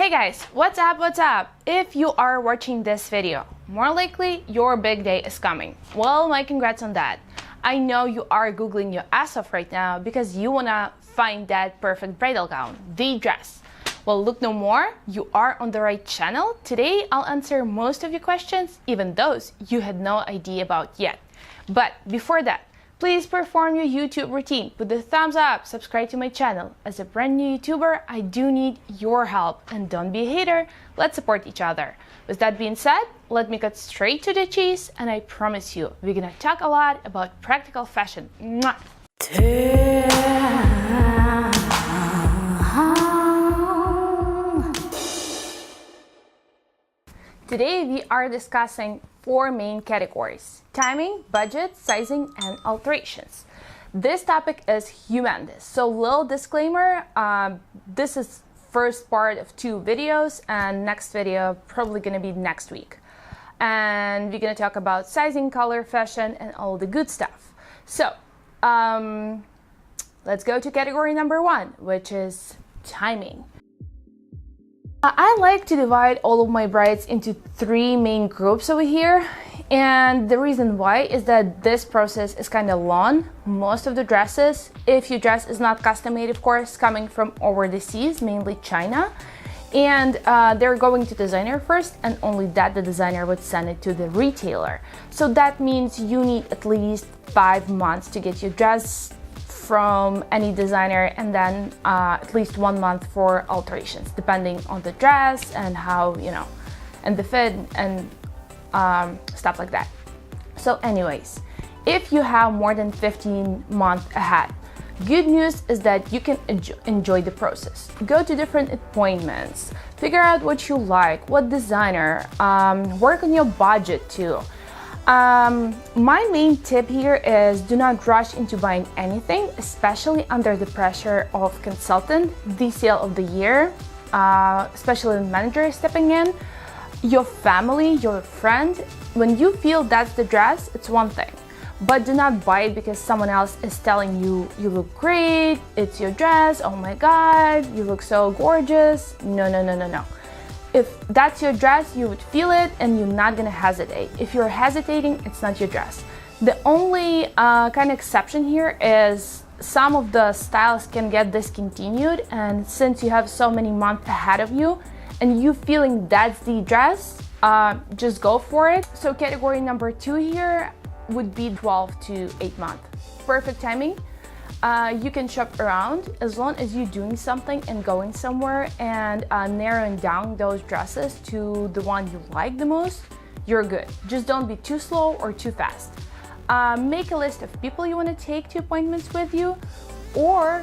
Hey guys, what's up, what's up? If you are watching this video, more likely your big day is coming. Well, my congrats on that. I know you are Googling your ass off right now because you wanna find that perfect bridal gown, the dress. Well, look no more, you are on the right channel. Today, I'll answer most of your questions, even those you had no idea about yet. But before that, please perform your YouTube routine. Put the thumbs up, subscribe to my channel. As a brand new YouTuber, I do need your help. And don't be a hater, let's support each other. With that being said, let me cut straight to the chase, and I promise you, we're gonna talk a lot about practical fashion. Mwah! Today we are discussing four main categories: timing, budget, sizing, and alterations. This topic is humongous, so little disclaimer, this is first part of two videos, and next video probably gonna be next week. And we're gonna talk about sizing, color, fashion, and all the good stuff. So let's go to category number one, which is timing. I like to divide all of my brides into three main groups over here, and the reason why is that this process is kind of long. Most of the dresses, if your dress is not custom made, of course, coming from over the seas, mainly China, and they're going to designer first, and only that the designer would send it to the retailer. So that means you need at least 5 months to get your dress from any designer, and then at least 1 month for alterations, depending on the dress and how, and the fit and stuff like that. So anyways, if you have more than 15 months ahead, good news is that you can enjoy the process. Go to different appointments, figure out what you like, what designer, work on your budget too. My main tip here is do not rush into buying anything, especially under the pressure of consultant, the sale of the year, especially the manager stepping in, your family, your friend. When you feel that's the dress, it's one thing, but do not buy it because someone else is telling you, you look great, it's your dress, oh my God, you look so gorgeous. No. If that's your dress, you would feel it and you're not gonna hesitate. If you're hesitating, it's not your dress. The only kind of exception here is some of the styles can get discontinued, and since you have so many months ahead of you and you feeling that's the dress, just go for it. So category number two here would be 12 to 8 months. Perfect timing. You can shop around as long as you're doing something and going somewhere and narrowing down those dresses to the one you like the most, you're good. Just don't be too slow or too fast. Make a list of people you want to take to appointments with you, or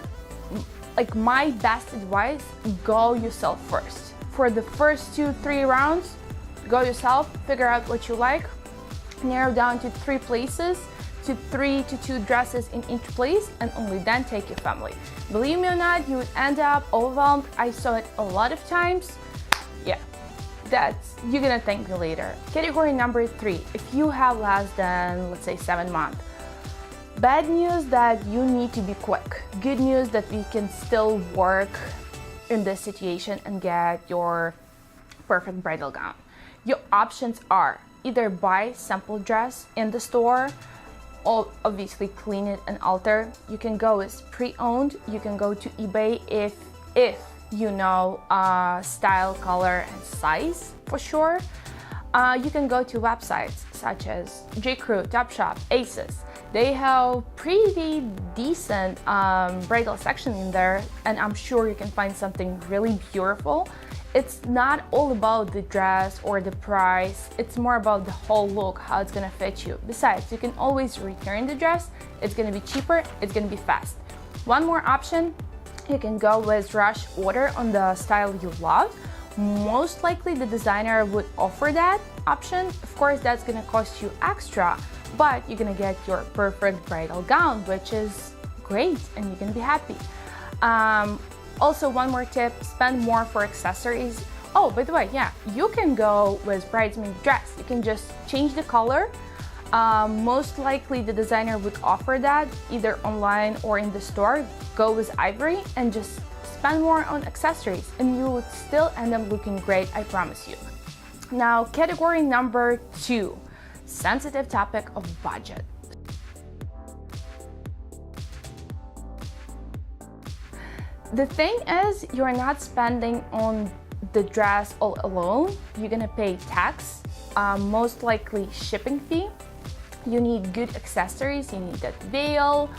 like my best advice, go yourself first. For the first 2-3 rounds, go yourself, figure out what you like, narrow down to 3 places, to 3 to 2 dresses in each place, and only then take your family. Believe me or not, you would end up overwhelmed. I saw it a lot of times. Yeah, you're gonna thank me later. Category number 3, if you have less than, let's say, 7 months. Bad news that you need to be quick. Good news that we can still work in this situation and get your perfect bridal gown. Your options are either buy sample dress in the store, or obviously clean it and alter. You can go as pre-owned, you can go to eBay if you know style, color, and size for sure. You can go to websites such as J.Crew, Topshop, Aces. They have pretty decent bridal section in there, and I'm sure you can find something really beautiful. It's not all about the dress or the price, it's more about the whole look, how it's gonna fit you. Besides, you can always return the dress, it's gonna be cheaper, it's gonna be fast. One more option, you can go with rush order on the style you love. Most likely the designer would offer that option. Of course, that's gonna cost you extra, but you're gonna get your perfect bridal gown, which is great, and you're gonna be happy. Also, one more tip, spend more for accessories. Oh, by the way, yeah, you can go with bridesmaid dress. You can just change the color. Most likely the designer would offer that either online or in the store. Go with ivory and just spend more on accessories, and you would still end up looking great, I promise you. Now, category number 2, sensitive topic of budget. The thing is, you're not spending on the dress all alone. You're gonna pay tax, most likely shipping fee. You need good accessories, you need that veil.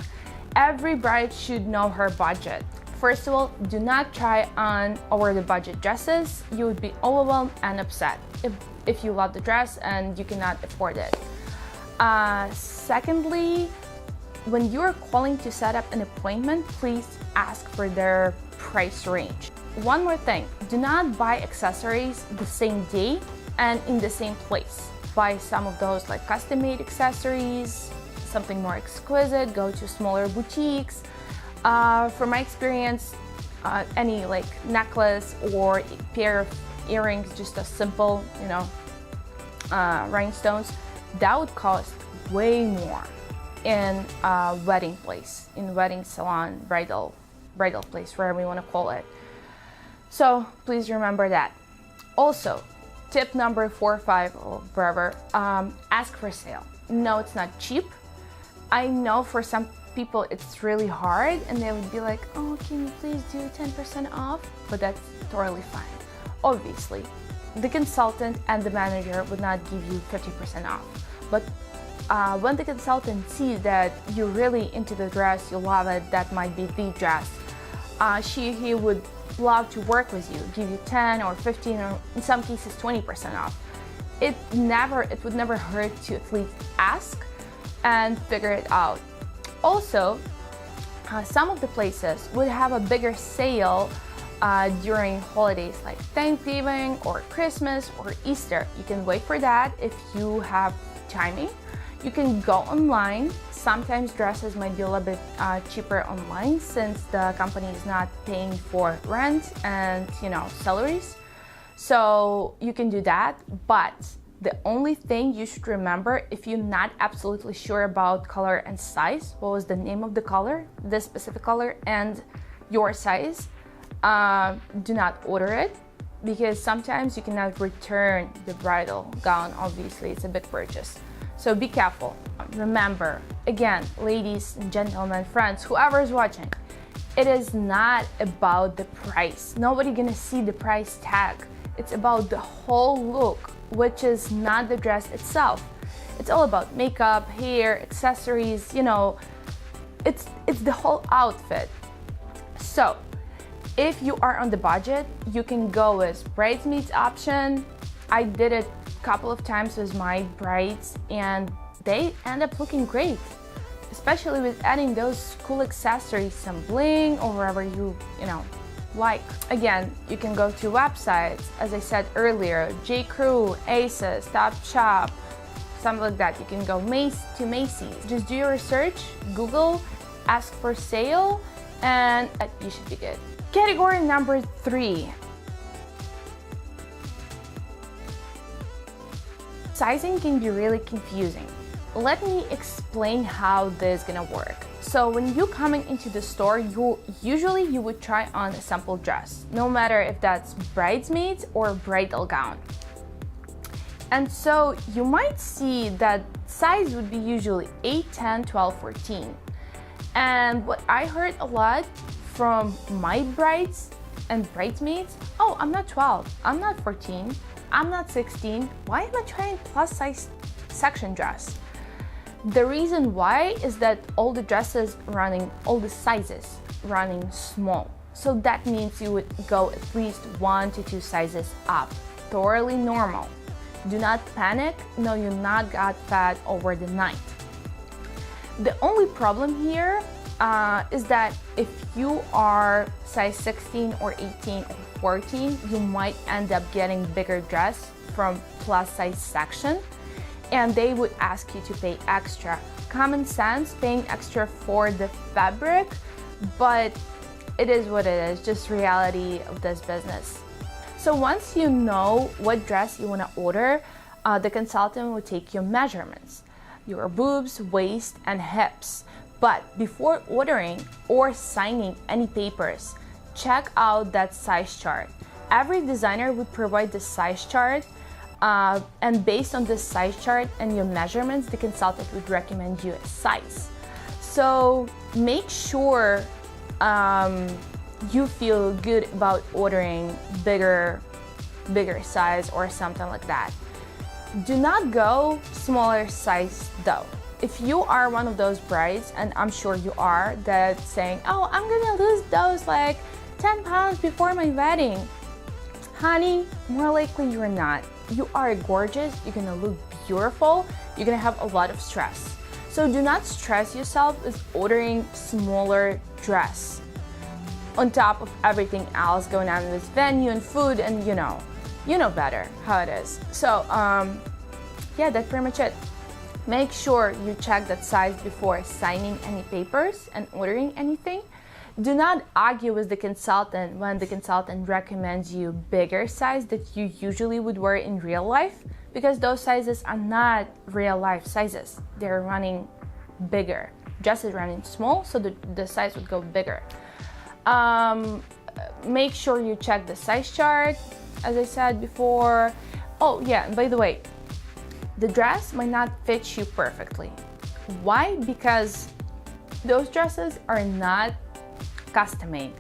Every bride should know her budget. First of all, do not try on over the budget dresses. You would be overwhelmed and upset if you love the dress and you cannot afford it. Secondly, when you're calling to set up an appointment, please ask for their price range. One more thing, do not buy accessories the same day and in the same place. Buy some of those like custom-made accessories, something more exquisite, go to smaller boutiques. From my experience, any like necklace or pair of earrings, just a simple, rhinestones, that would cost way more in a wedding place, in wedding salon, bridal place, wherever you want to call it. So please remember that. Also, tip number 4 or 5 or wherever, ask for a sale. No, it's not cheap. I know for some people it's really hard and they would be like, oh, can you please do 10% off? But that's totally fine. Obviously, the consultant and the manager would not give you 50% off. But when the consultant sees that you're really into the dress, you love it, that might be the dress, he would love to work with you, give you 10 or 15 or in some cases 20% off. It would never hurt to at least ask and figure it out. Also, some of the places would have a bigger sale during holidays like Thanksgiving or Christmas or Easter. You can wait for that if you have timing. You can go online. Sometimes dresses might be a little bit cheaper online since the company is not paying for rent and salaries. So you can do that, but the only thing you should remember, if you're not absolutely sure about color and size, what was the name of the color, this specific color, and your size, do not order it, because sometimes you cannot return the bridal gown. Obviously, it's a big purchase. So be careful. Remember, again, ladies and gentlemen, friends, whoever is watching, it is not about the price. Nobody gonna see the price tag. It's about the whole look, which is not the dress itself. It's all about makeup, hair, accessories, it's the whole outfit. So if you are on the budget, you can go with bridesmaids option. I did it a couple of times with my brides and they end up looking great, especially with adding those cool accessories, some bling or wherever you like. Again, you can go to websites, as I said earlier, J.Crew, Aces, Topshop, something like that. You can go to Macy's. Just do your research, Google, ask for sale, and you should be good. Category number 3. Sizing can be really confusing. Let me explain how this is gonna work. So when you're coming into the store, you would try on a sample dress, no matter if that's bridesmaids or bridal gown. And so you might see that size would be usually 8, 10, 12, 14. And what I heard a lot from my brides and bridesmaids, oh, I'm not 12, I'm not 14, I'm not 16, why am I trying plus size section dress? The reason why is that all the sizes running small. So that means you would go at least 1 to 2 sizes up. Totally normal. Do not panic. No, you're not got fat over the night. The only problem here is that if you are size 16 or 18 or 14, you might end up getting bigger dress from plus size section, and they would ask you to pay extra. Common sense, paying extra for the fabric, but it is what it is, just reality of this business. So once you know what dress you want to order, the consultant will take your measurements, your boobs, waist, and hips. But before ordering or signing any papers, check out that size chart. Every designer would provide the size chart, and based on this size chart and your measurements, the consultant would recommend you a size. So make sure you feel good about ordering bigger size or something like that. Do not go smaller size though. If you are one of those brides, and I'm sure you are, that's saying, oh, I'm gonna lose those like 10 pounds before my wedding. Honey, more likely you're not. You are gorgeous, you're gonna look beautiful, you're gonna have a lot of stress. So do not stress yourself with ordering smaller dress on top of everything else going on with venue and food, and you know better how it is. So yeah, that's pretty much it. Make sure you check that size before signing any papers and ordering anything. Do not argue with the consultant when the consultant recommends you bigger size that you usually would wear in real life, because those sizes are not real life sizes. They're running bigger. Dress is running small, so the size would go bigger. Make sure you check the size chart, as I said before. Oh yeah, and by the way, the dress might not fit you perfectly. Why? Because those dresses are not custom made.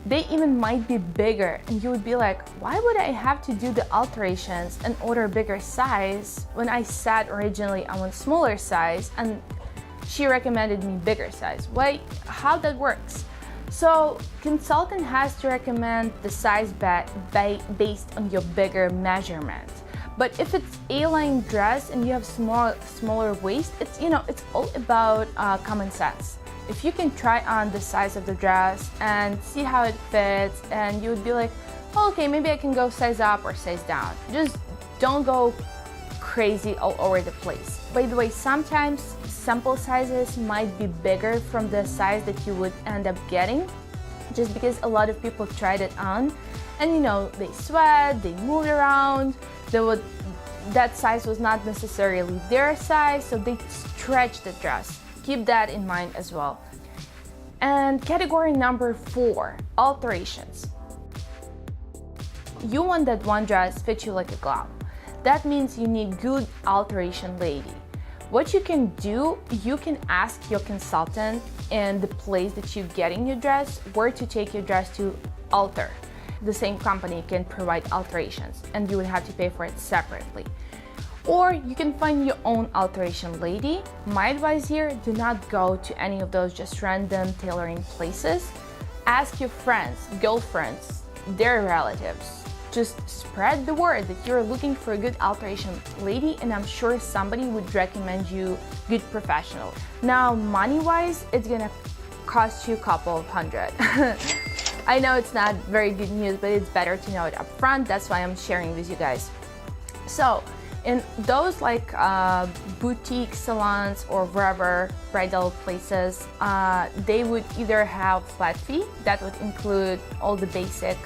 They even might be bigger, and you would be like, why would I have to do the alterations and order a bigger size when I said originally I want smaller size and she recommended me bigger size? Why? How that works? So consultant has to recommend the size based on your bigger measurement. But if it's A-line dress and you have smaller waist, it's all about common sense. If you can try on the size of the dress and see how it fits, and you would be like, oh, okay, maybe I can go size up or size down. Just don't go crazy all over the place. By the way, sometimes sample sizes might be bigger from the size that you would end up getting, just because a lot of people tried it on, and they sweat, they moved around, that size was not necessarily their size, so they stretched the dress. Keep that in mind as well. And category number 4, alterations. You want that one dress fit you like a glove. That means you need good alteration lady. What you can do, you can ask your consultant in the place that you're getting your dress where to take your dress to alter. The same company can provide alterations, and you would have to pay for it separately. Or you can find your own alteration lady. My advice here, do not go to any of those just random tailoring places. Ask your friends, girlfriends, their relatives. Just spread the word that you're looking for a good alteration lady, and I'm sure somebody would recommend you good professional. Now, money-wise, it's gonna cost you a couple of $100. I know it's not very good news, but it's better to know it up front. That's why I'm sharing with you guys. So, in those like boutique salons or wherever bridal places, they would either have flat fee that would include all the basic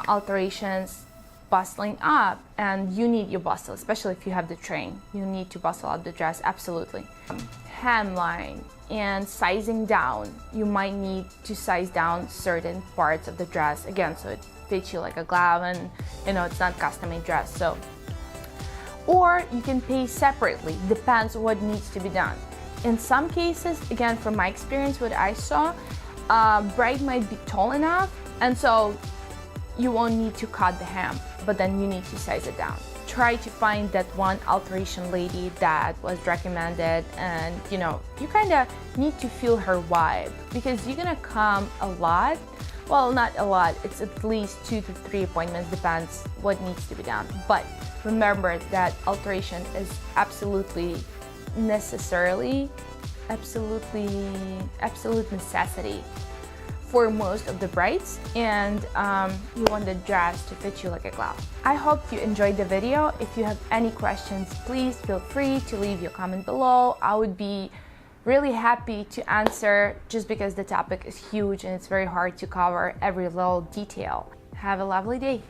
alterations, bustling up, and you need your bustle, especially if you have the train. You need to bustle up the dress, absolutely. Hemline and sizing down. You might need to size down certain parts of the dress, again, so it fits you like a glove, and it's not custom-made dress. So, or you can pay separately, depends what needs to be done. In some cases, again, from my experience, what I saw, bride might be tall enough, and so you won't need to cut the hem, but then you need to size it down. Try to find that one alteration lady that was recommended, and you kind of need to feel her vibe, because you're gonna come a lot. Well, not a lot, it's at least 2 to 3 appointments, depends what needs to be done. But remember that alteration is absolute necessity for most of the brides, and you want the dress to fit you like a glove. I hope you enjoyed the video. If you have any questions, please feel free to leave your comment below. I would be really happy to answer, just because the topic is huge and it's very hard to cover every little detail. Have a lovely day.